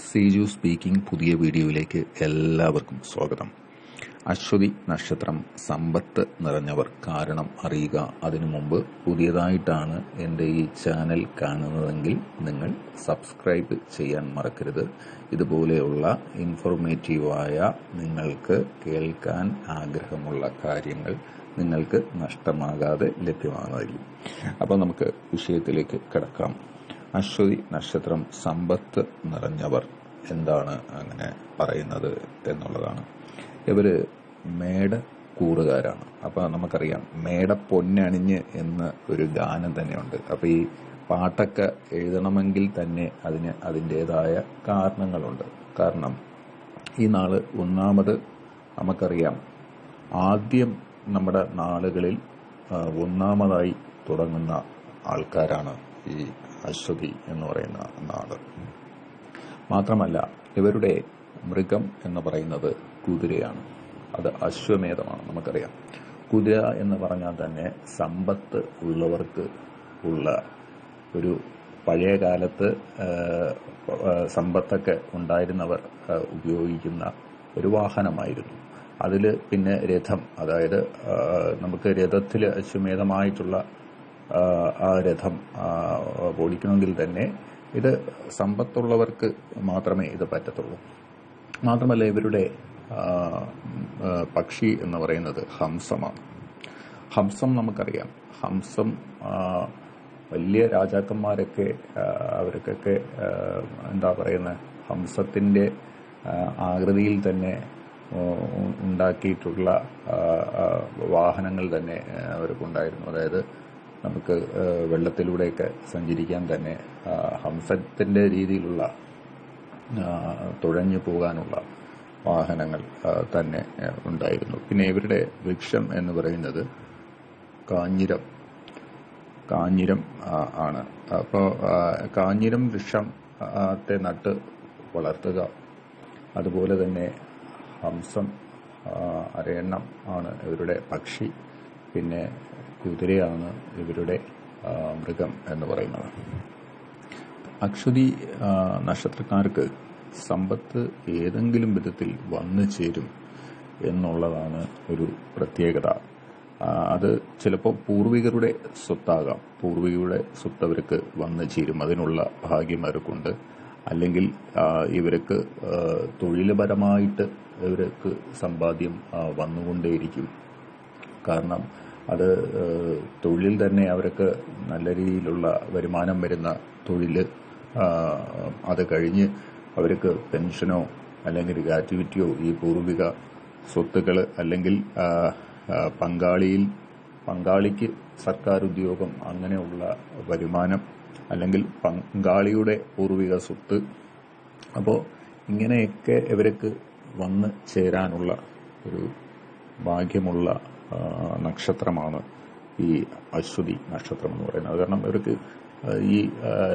Siju speaking. പുതിയ വീഡിയോയിലേക്ക് എല്ലാവർക്കും സ്വാഗതം. അശ്വതി നക്ഷത്രം സമ്പത്ത് നിറഞ്ഞവർ കാരണം അറിയുക. അതിനു മുമ്പ് പുതിയതായിട്ടാണ് എൻ്റെ ഈ ചാനൽ കാണുന്നതെങ്കിൽ നിങ്ങൾ സബ്സ്ക്രൈബ് ചെയ്യാൻ മറക്കരുത്. ഇതുപോലെയുള്ള ഇൻഫോർമേറ്റീവായ നിങ്ങൾക്ക് കേൾക്കാൻ ആഗ്രഹമുള്ള കാര്യങ്ങൾ നിങ്ങൾക്ക് നഷ്ടമാകാതെ ലഭ്യമാകുന്നതായിരിക്കും. അപ്പോൾ നമുക്ക് വിഷയത്തിലേക്ക് കിടക്കാം. അശ്വതി നക്ഷത്രം സമ്പത്ത് നിറഞ്ഞവർ എന്താണ് അങ്ങനെ പറയുന്നത് എന്നുള്ളതാണ്. ഇവര് മേടക്കൂറുകാരാണ്. അപ്പൊ നമുക്കറിയാം മേട പൊന്നണിഞ്ഞ് എന്ന ഒരു ഗാനം തന്നെയുണ്ട്. അപ്പൊ ഈ പാട്ടൊക്കെ എഴുതണമെങ്കിൽ തന്നെ അതിന് അതിൻ്റെതായ കാരണങ്ങളുണ്ട്. കാരണം ഈ നാള് ഒന്നാമത് നമുക്കറിയാം, ആദ്യം നമ്മുടെ നാളുകളിൽ ഒന്നാമതായി തുടങ്ങുന്ന ആൾക്കാരാണ് ഈ അശ്വതി എന്ന് പറയുന്ന നാട്. മാത്രമല്ല ഇവരുടെ മൃഗം എന്ന് പറയുന്നത് കുതിരയാണ്. അത് അശ്വമേധമാണ്. നമുക്കറിയാം, കുതിര എന്ന് പറഞ്ഞാൽ തന്നെ സമ്പത്ത് ഉള്ളവർക്ക് ഉള്ള ഒരു പഴയ കാലത്ത് സമ്പത്തൊക്കെ ഉണ്ടായിരുന്നവർ ഉപയോഗിക്കുന്ന ഒരു വാഹനമായിരുന്നു. അതിൽ പിന്നെ രഥം, അതായത് നമുക്ക് രഥത്തിൽ അശ്വമേധമായിട്ടുള്ള ആ രഥം ഓടിക്കണമെങ്കിൽ തന്നെ ഇത് സമ്പത്തുള്ളവർക്ക് മാത്രമേ ഇത് പറ്റത്തുള്ളൂ. മാത്രമല്ല ഇവരുടെ പക്ഷി എന്ന് പറയുന്നത് ഹംസമാണ്. ഹംസം നമുക്കറിയാം, ഹംസം വലിയ രാജാക്കന്മാരൊക്കെ അവർക്കൊക്കെ എന്താ പറയുന്നത്, ഹംസത്തിന്റെ ആകൃതിയിൽ തന്നെ ഉണ്ടാക്കിയിട്ടുള്ള വാഹനങ്ങൾ തന്നെ അവർക്കുണ്ടായിരുന്നു. അതായത് നമുക്ക് വെള്ളത്തിലൂടെയൊക്കെ സഞ്ചരിക്കാൻ തന്നെ ഹംസത്തിന്റെ രീതിയിലുള്ള തുഴഞ്ഞു പോകാനുള്ള വാഹനങ്ങൾ തന്നെ ഉണ്ടായിരുന്നു. പിന്നെ ഇവരുടെ വൃക്ഷം എന്ന് പറയുന്നത് കാഞ്ഞിരം ആണ്. അപ്പോൾ കാഞ്ഞിരം വൃക്ഷത്തെ നട്ട് വളർത്തുക. അതുപോലെ തന്നെ ഹംസം, അരയണ്ണം ആണ് ഇവരുടെ പക്ഷി. പിന്നെ കുതിരയാണ് ഇവരുടെ മൃഗം എന്ന് പറയുന്നത്. അശ്വതി നക്ഷത്രക്കാർക്ക് സമ്പത്ത് ഏതെങ്കിലും വിധത്തിൽ വന്നു ചേരും എന്നുള്ളതാണ് ഒരു പ്രത്യേകത. അത് ചിലപ്പോൾ പൂർവികരുടെ സ്വത്താകാം. പൂർവികരുടെ സ്വത്ത് അവർക്ക് വന്നു ചേരും, അതിനുള്ള ഭാഗ്യം അവർക്കുണ്ട്. അല്ലെങ്കിൽ ഇവർക്ക് തൊഴിൽപരമായിട്ട് ഇവർക്ക് സമ്പാദ്യം വന്നുകൊണ്ടേയിരിക്കും. കാരണം അത് തൊഴിൽ തന്നെ അവർക്ക് നല്ല രീതിയിലുള്ള വരുമാനം വരുന്ന തൊഴിൽ. അത് കഴിഞ്ഞ് അവർക്ക് പെൻഷനോ അല്ലെങ്കിൽ ഗ്രാറ്റുവിറ്റിയോ ഈ പൂർവിക സ്വത്തുക്കൾ, അല്ലെങ്കിൽ പങ്കാളിക്ക് സർക്കാർ ഉദ്യോഗം, അങ്ങനെയുള്ള വരുമാനം, അല്ലെങ്കിൽ പങ്കാളിയുടെ പൂർവിക സ്വത്ത്. അപ്പോൾ ഇങ്ങനെയൊക്കെ ഇവർക്ക് വന്ന് ചേരാനുള്ള ഒരു ഭാഗ്യമുള്ള നക്ഷത്രമാണ് ഈ അശ്വതി നക്ഷത്രം എന്ന് പറയുന്നത്. കാരണം ഇവർക്ക് ഈ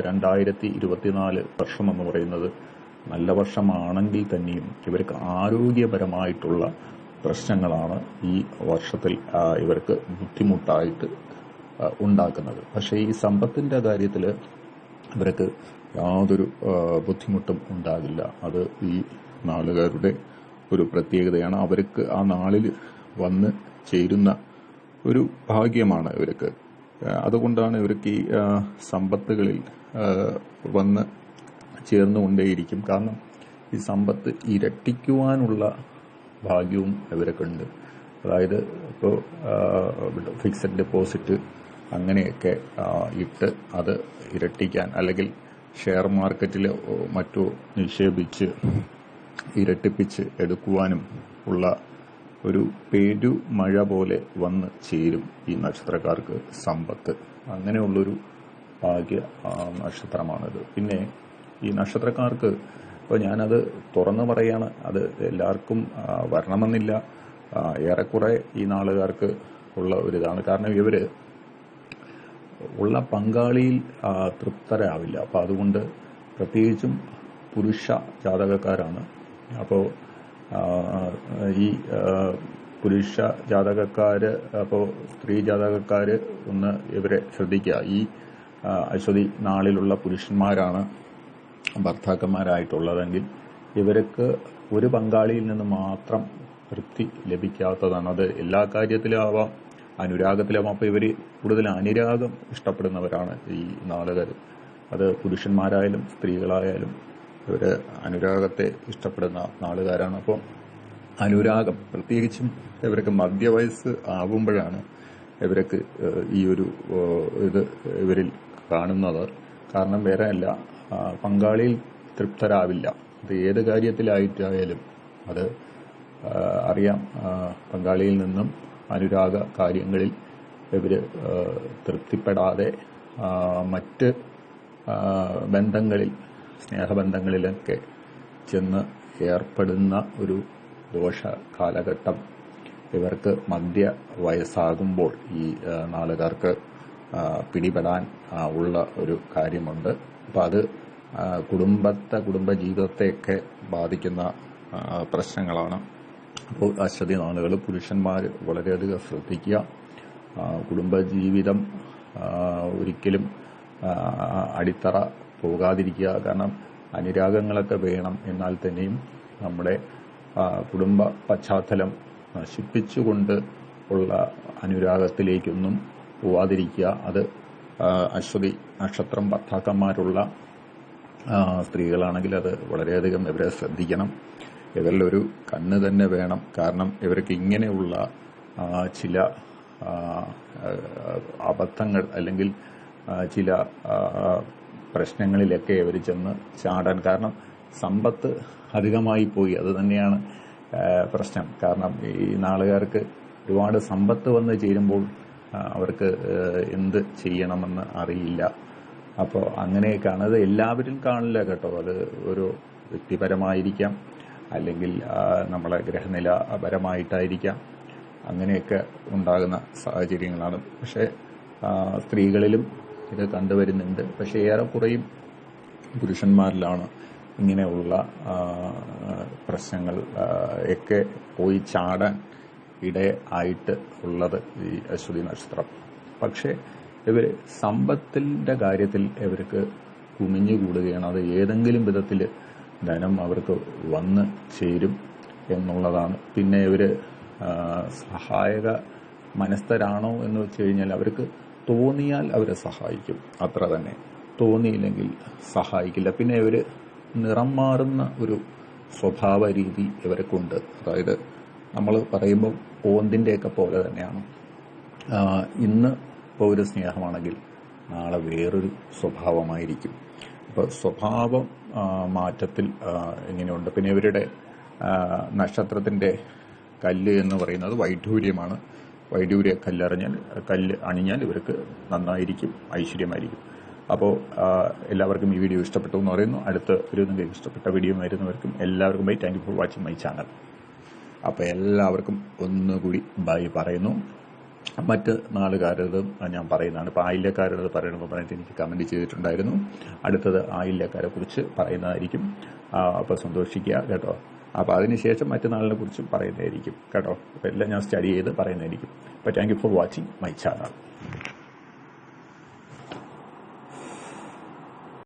2024 വർഷം എന്ന് പറയുന്നത് നല്ല വർഷമാണെങ്കിൽ തന്നെയും ഇവർക്ക് ആരോഗ്യപരമായിട്ടുള്ള പ്രശ്നങ്ങളാണ് ഈ വർഷത്തിൽ ഇവർക്ക് ബുദ്ധിമുട്ടായിട്ട് ഉണ്ടാക്കുന്നത്. പക്ഷേ ഈ സമ്പത്തിന്റെ കാര്യത്തിൽ ഇവർക്ക് യാതൊരു ബുദ്ധിമുട്ടും ഉണ്ടാകില്ല. അത് ഈ നാളുകാരുടെ ഒരു പ്രത്യേകതയാണ്. അവർക്ക് ആ നാളിൽ വന്ന് ചേരുന്ന ഒരു ഭാഗ്യമാണ് ഇവർക്ക്. അതുകൊണ്ടാണ് ഇവർക്ക് ഈ സമ്പത്തുകളിൽ വന്ന് ചേർന്നുകൊണ്ടേയിരിക്കും. കാരണം ഈ സമ്പത്ത് ഇരട്ടിക്കുവാനുള്ള ഭാഗ്യവും ഇവർക്കുണ്ട്. അതായത് ഇപ്പോൾ ഫിക്സഡ് ഡെപ്പോസിറ്റ് അങ്ങനെയൊക്കെ ഇട്ട് അത് ഇരട്ടിക്കാൻ, അല്ലെങ്കിൽ ഷെയർ മാർക്കറ്റിൽ മറ്റോ നിക്ഷേപിച്ച് ഇരട്ടിപ്പിച്ച് എടുക്കുവാനും ഉള്ള ഒരു പെരുമഴ പോലെ വന്ന് ചേരും ഈ നക്ഷത്രക്കാർക്ക് സമ്പത്ത്. അങ്ങനെയുള്ളൊരു ഭാഗ്യ നക്ഷത്രമാണിത്. പിന്നെ ഈ നക്ഷത്രക്കാർക്ക് ഇപ്പോൾ ഞാനത് തുറന്നു പറയാണ്, അത് എല്ലാവർക്കും വരണമെന്നില്ല. ഏറെക്കുറെ ഈ നാളുകാർക്ക് ഉള്ള ഒരിതാണ്. കാരണം ഇവര് ഉള്ള പങ്കാളിയിൽ തൃപ്തരാവില്ല. അപ്പോൾ അതുകൊണ്ട് പ്രത്യേകിച്ചും പുരുഷ ജാതകക്കാരാണ്. അപ്പോൾ ഈ പുരുഷ ജാതകക്കാര്, അപ്പോൾ സ്ത്രീ ജാതകക്കാര് ഒന്ന് ഇവരെ ശ്രദ്ധിക്കുക. ഈ അശ്വതി നാളിലുള്ള പുരുഷന്മാരാണ് ഭർത്താക്കന്മാരായിട്ടുള്ളതെങ്കിൽ ഇവർക്ക് ഒരു പങ്കാളിയിൽ നിന്ന് മാത്രം തൃപ്തി ലഭിക്കാത്തതാണ്. അത് എല്ലാ കാര്യത്തിലും ആവാം, അനുരാഗത്തിലാവാം. അപ്പോൾ ഇവർ കൂടുതൽ അനുരാഗം ഇഷ്ടപ്പെടുന്നവരാണ് ഈ നാളുകാർ. അത് പുരുഷന്മാരായാലും സ്ത്രീകളായാലും ഇവർ അനുരാഗത്തെ ഇഷ്ടപ്പെടുന്ന നാളുകാരാണ്. അപ്പോൾ അനുരാഗം പ്രത്യേകിച്ചും ഇവർക്ക് മധ്യവയസ്സ് ആവുമ്പോഴാണ് ഇവർക്ക് ഈ ഒരു ഇത് ഇവരിൽ കാണുന്നത്. കാരണം വേറെ അല്ല, പങ്കാളിയിൽ തൃപ്തരാവില്ല. അത് ഏത് കാര്യത്തിലായിട്ടായാലും അത് അറിയാം. പങ്കാളിയിൽ നിന്നും അനുരാഗ കാര്യങ്ങളിൽ ഇവർ തൃപ്തിപ്പെടാതെ മറ്റ് ബന്ധങ്ങളിൽ, സ്നേഹബന്ധങ്ങളിലൊക്കെ ചെന്ന് ഏർപ്പെടുന്ന ഒരു ദോഷ കാലഘട്ടം ഇവർക്ക് മധ്യ വയസ്സാകുമ്പോൾ ഈ നാളുകാർക്ക് പിടിപെടാൻ ഉള്ള ഒരു കാര്യമുണ്ട്. അപ്പം അത് കുടുംബജീവിതത്തെയൊക്കെ ബാധിക്കുന്ന പ്രശ്നങ്ങളാണ്. അപ്പോൾ അശ്വതി നാളുകൾ പുരുഷന്മാർ വളരെയധികം ശ്രദ്ധിക്കുക. കുടുംബജീവിതം ഒരിക്കലും അടിത്തറ പോകാതിരിക്കുക. കാരണം അനുരാഗങ്ങളൊക്കെ വേണം, എന്നാൽ തന്നെയും നമ്മുടെ കുടുംബ പശ്ചാത്തലം നശിപ്പിച്ചുകൊണ്ട് ഉള്ള അനുരാഗത്തിലേക്കൊന്നും പോവാതിരിക്കുക. അത് അശ്വതി നക്ഷത്രം ഭർത്താക്കന്മാരുള്ള സ്ത്രീകളാണെങ്കിൽ അത് വളരെയധികം ഇവരെ ശ്രദ്ധിക്കണം. ഇവരിലൊരു കണ്ണ് തന്നെ വേണം. കാരണം ഇവർക്ക് ഇങ്ങനെയുള്ള ചില അബദ്ധങ്ങൾ അല്ലെങ്കിൽ ചില പ്രശ്നങ്ങളിലൊക്കെ ഇവർ ചെന്ന് ചാടാൻ, കാരണം സമ്പത്ത് അധികമായി പോയി. അത് തന്നെയാണ് പ്രശ്നം. കാരണം ഈ നാളുകാർക്ക് ഒരുപാട് സമ്പത്ത് വന്ന് ചേരുമ്പോൾ അവർക്ക് എന്ത് ചെയ്യണമെന്ന് അറിയില്ല. അപ്പോൾ അങ്ങനെയൊക്കെയാണ്. അത് എല്ലാവരും കാണില്ല കേട്ടോ. അത് ഒരു വ്യക്തിപരമായിരിക്കാം, അല്ലെങ്കിൽ നമ്മളെ ഗ്രഹനില പരമായിട്ടായിരിക്കാം. അങ്ങനെയൊക്കെ ഉണ്ടാകുന്ന സാഹചര്യങ്ങളാണ്. പക്ഷേ സ്ത്രീകളിലും ഇത് കണ്ടുവരുന്നുണ്ട്. പക്ഷേ ഏറെക്കുറയും പുരുഷന്മാരിലാണ് ഇങ്ങനെയുള്ള പ്രശ്നങ്ങൾ ഒക്കെ പോയി ചാടാൻ ഇടയായിട്ട് ഉള്ളത് ഈ അശ്വതി നക്ഷത്രം. പക്ഷേ ഇവർ സമ്പത്തിൻ്റെ കാര്യത്തിൽ ഇവർക്ക് കുമിഞ്ഞുകൂടുകയാണ്. അത് ഏതെങ്കിലും വിധത്തിൽ ധനം അവർക്ക് വന്ന് ചേരും എന്നുള്ളതാണ്. പിന്നെ ഇവർ സഹായക മനസ്ഥരാണോ എന്ന് വെച്ച് കഴിഞ്ഞാൽ അവർക്ക് തോന്നിയാൽ അവരെ സഹായിക്കും, അത്ര തന്നെ. തോന്നിയില്ലെങ്കിൽ സഹായിക്കില്ല. പിന്നെ ഇവർ നിറം മാറുന്ന ഒരു സ്വഭാവ രീതി ഇവർക്കുണ്ട്. അതായത് നമ്മൾ പറയുമ്പോൾ ഓന്തിൻ്റെയൊക്കെ പോലെ തന്നെയാണ്. ഇന്ന് ഇപ്പോൾ ഒരു സ്നേഹമാണെങ്കിൽ നാളെ വേറൊരു സ്വഭാവമായിരിക്കും. അപ്പോൾ സ്വഭാവം മാറ്റത്തിൽ ഇങ്ങനെയുണ്ട്. പിന്നെ ഇവരുടെ നക്ഷത്രത്തിൻ്റെ കല്ല് എന്ന് പറയുന്നത് വൈഡൂര്യമാണ്. വൈഡൂര്യ കല്ല് അണിഞ്ഞാൽ ഇവർക്ക് നന്നായിരിക്കും, ഐശ്വര്യമായിരിക്കും. അപ്പോൾ എല്ലാവർക്കും ഈ വീഡിയോ ഇഷ്ടപ്പെട്ടു എന്ന് പറയുന്നു. അടുത്ത ഒരു നിങ്ങൾക്ക് ഇഷ്ടപ്പെട്ട വീഡിയോ വരുന്നവർക്കും എല്ലാവർക്കും bye. Thank you for watching my channel. അപ്പോൾ എല്ലാവർക്കും ഒന്നുകൂടി ബൈ പറയുന്നു. മറ്റ് നാളുകാരത് ഞാൻ പറയുന്നതാണ്. ഇപ്പോൾ ആയില്യക്കാരത് പറയണമെന്ന് പറഞ്ഞിട്ട് എനിക്ക് കമൻറ്റ് ചെയ്തിട്ടുണ്ടായിരുന്നു. അടുത്തത് ആയില്യക്കാരെ കുറിച്ച് പറയുന്നതായിരിക്കും. അപ്പോൾ സന്തോഷിക്കുക കേട്ടോ. അപ്പോൾ അതിനുശേഷം മറ്റു നാളിനെ കുറിച്ച് പറയുന്നതായിരിക്കും കേട്ടോ. അപ്പോൾ എല്ലാം ഞാൻ സ്റ്റഡി ചെയ്ത് പറയുന്നതായിരിക്കും. അപ്പോൾ thank you for watching my channel.